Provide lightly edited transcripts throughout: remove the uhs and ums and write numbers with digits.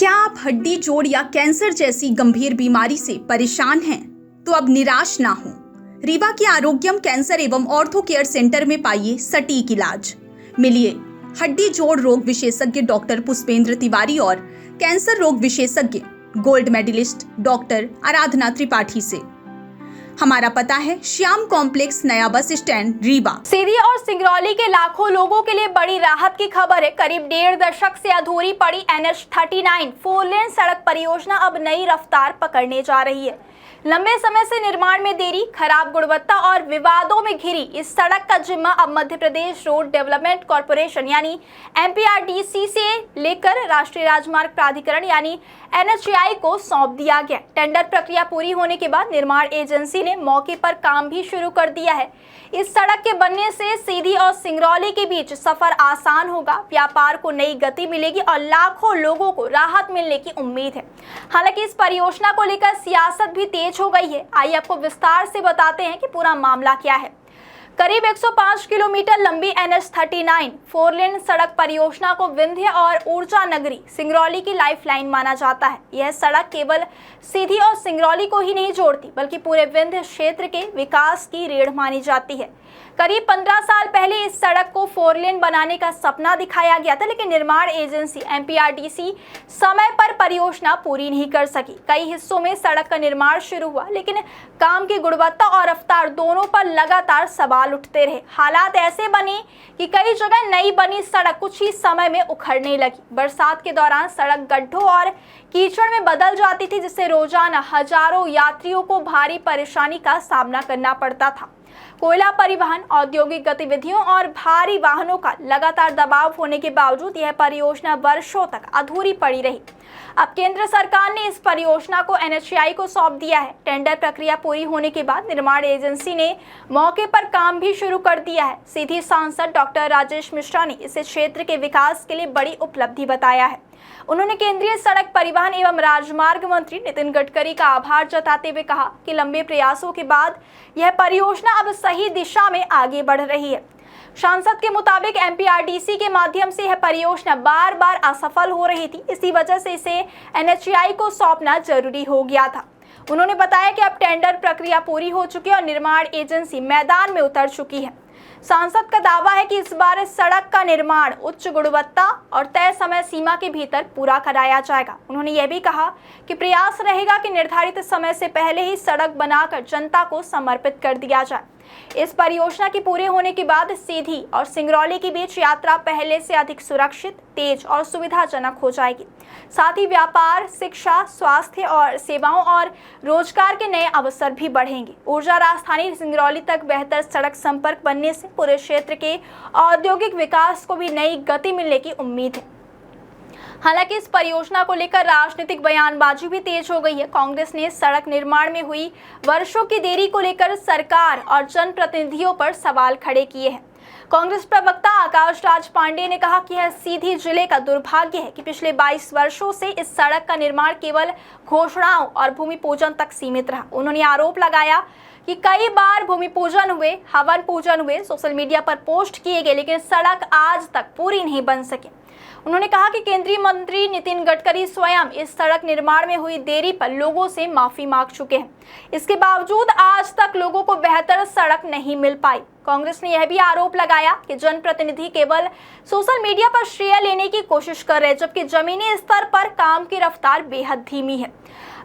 क्या आप हड्डी जोड़ या कैंसर जैसी गंभीर बीमारी से परेशान हैं? तो अब निराश ना हो। रीवा के आरोग्यम कैंसर एवं ऑर्थो केयर सेंटर में पाइए सटीक इलाज। मिलिए हड्डी जोड़ रोग विशेषज्ञ डॉक्टर पुष्पेंद्र तिवारी और कैंसर रोग विशेषज्ञ गोल्ड मेडलिस्ट डॉक्टर आराधना त्रिपाठी से। हमारा पता है श्याम कॉम्प्लेक्स, नया बस स्टैंड, रीवा। सीधी और सिंगरौली के लाखों लोगों के लिए बड़ी राहत की खबर है। करीब 1.5 दशक से अधूरी पड़ी NH39 4 लेन सड़क परियोजना अब नई रफ्तार पकड़ने जा रही है। लंबे समय से निर्माण में देरी, खराब गुणवत्ता और विवादों में घिरी इस सड़क का जिम्मा अब Madhya Pradesh road development corporation यानी MPRDC से लेकर राष्ट्रीय राजमार्ग प्राधिकरण यानी NHAI को सौंप दिया गया। टेंडर प्रक्रिया पूरी होने के बाद निर्माण एजेंसी ने मौके पर काम भी शुरू कर दिया है। इस सड़क के बनने से सीधी और सिंगरौली के बीच सफर आसान होगा, व्यापार को नई गति मिलेगी और लाखों लोगों को राहत मिलने की उम्मीद है। हालांकि इस परियोजना को लेकर सियासत भी तेज हो गई है। आइए आपको विस्तार से बताते हैं कि पूरा मामला क्या है। करीब 105 किलोमीटर लंबी NH39 4 लेन सड़क परियोजना को विंध्य और ऊर्जा नगरी सिंगरौली की लाइफलाइन माना जाता है। यह सड़क केवल सीधी और सिंगरौली को ही नहीं जोड़ती, बल्कि पूरे विंध्य क्षेत्र के विकास की रीढ़ मानी जाती है। करीब 15 साल पहले इस सड़क को 4 लेन बनाने का सपना दिखाया गया था, लेकिन निर्माण एजेंसी MPRDC समय पर परियोजना पूरी नहीं कर सकी। कई हिस्सों में सड़क का निर्माण शुरू हुआ, लेकिन काम की गुणवत्ता और रफ्तार दोनों पर लगातार सवाल उठते रहे। हालात ऐसे बने कि कई जगह नई बनी सड़क कुछ ही समय में उखड़ने लगी। बरसात के दौरान सड़क गड्ढों और कीचड़ में बदल जाती थी, जिससे रोजाना हजारों यात्रियों को भारी परेशानी का सामना करना पड़ता था। कोयला परिवहन, औद्योगिक गतिविधियों और भारी वाहनों का लगातार दबाव होने के बावजूद यह परियोजना वर्षों तक अधूरी पड़ी रही। अब केंद्र सरकार ने इस परियोजना को NHAI को सौंप दिया है। टेंडर प्रक्रिया पूरी होने के बाद निर्माण एजेंसी ने मौके पर काम भी शुरू कर दिया है। सीधी सांसद डॉक्टर राजेश मिश्रा ने इसे क्षेत्र के विकास के लिए बड़ी उपलब्धि बताया है। उन्होंने केंद्रीय सड़क परिवहन एवं राजमार्ग मंत्री नितिन गडकरी का आभार जताते हुए कहा कि लंबे प्रयासों के बाद यह परियोजना अब सही दिशा में आगे बढ़ रही है। सांसद के मुताबिक MPRDC के माध्यम से यह परियोजना बार बार असफल हो रही थी, इसी वजह से इसे NHAI को सौंपना जरूरी हो गया था। उन्होंने बताया कि अब टेंडर प्रक्रिया पूरी हो चुकी है और निर्माण एजेंसी मैदान में उतर चुकी है। सांसद का दावा है कि इस बार इस सड़क का निर्माण उच्च गुणवत्ता और तय समय सीमा के भीतर पूरा कराया जाएगा। उन्होंने यह भी कहा कि प्रयास रहेगा कि निर्धारित समय से पहले ही सड़क बनाकर जनता को समर्पित कर दिया जाए। इस परियोजना के पूरे होने के बाद सीधी और सिंगरौली के बीच यात्रा पहले से अधिक सुरक्षित, तेज और सुविधाजनक हो जाएगी। साथ ही व्यापार, शिक्षा, स्वास्थ्य और सेवाओं और रोजगार के नए अवसर भी बढ़ेंगे। ऊर्जा राजधानी सिंगरौली तक बेहतर सड़क संपर्क बनने से पूरे क्षेत्र के औद्योगिक विकास को भी नई गति मिलने की उम्मीद है। हालांकि इस परियोजना को लेकर राजनीतिक बयानबाजी भी तेज हो गई है। कांग्रेस ने सड़क निर्माण में हुई वर्षों की देरी को लेकर सरकार और जनप्रतिनिधियों पर सवाल खड़े किए हैं। कांग्रेस प्रवक्ता आकाश राज पांडे ने कहा कि यह सीधी जिले का दुर्भाग्य है कि पिछले 22 वर्षों से इस सड़क का निर्माण केवल घोषणाओं और भूमि पूजन तक सीमित रहा। उन्होंने आरोप लगाया कि कई बार भूमि पूजन हुए, हवन पूजन हुए, सोशल मीडिया पर पोस्ट किए गए, लेकिन सड़क आज तक पूरी नहीं बन सके। उन्होंने कहा कि केंद्रीय मंत्री नितिन गडकरी स्वयं इस सड़क निर्माण में हुई देरी पर लोगों से माफी मांग चुके हैं। इसके बावजूद आज तक लोगों को बेहतर सड़क नहीं मिल पाई। कांग्रेस ने यह भी आरोप लगाया कि जनप्रतिनिधि केवल सोशल मीडिया पर श्रेय लेने की कोशिश कर रहे हैं, जबकि जमीनी स्तर पर काम की रफ्तार बेहद धीमी है।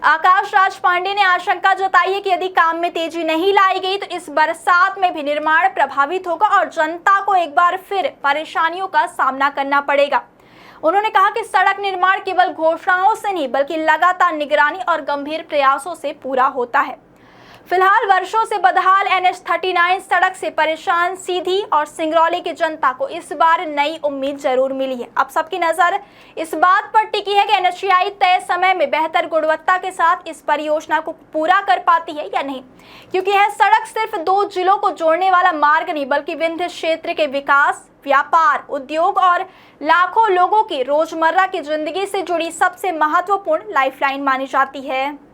आकाश राज पांडे ने आशंका जताई है कि यदि काम में तेजी नहीं लाई गई तो इस बरसात में भी निर्माण प्रभावित होगा और जनता को एक बार फिर परेशानियों का सामना करना पड़ेगा। उन्होंने कहा कि सड़क निर्माण केवल घोषणाओं से नहीं, बल्कि लगातार निगरानी और गंभीर प्रयासों से पूरा होता है। फिलहाल वर्षों से बदहाल NH39 सड़क से परेशान सीधी और सिंगरौली की जनता को इस बार नई उम्मीद जरूर मिली है। अब सबकी नजर इस बात पर टिकी है कि NHAI तय समय में बेहतर गुणवत्ता के साथ इस परियोजना को पूरा कर पाती है या नहीं, क्योंकि यह सड़क सिर्फ 2 जिलों को जोड़ने वाला मार्ग नहीं, बल्कि विंध्य क्षेत्र के विकास, व्यापार, उद्योग और लाखों लोगों की रोजमर्रा की जिंदगी से जुड़ी सबसे महत्वपूर्ण लाइफलाइन मानी जाती है।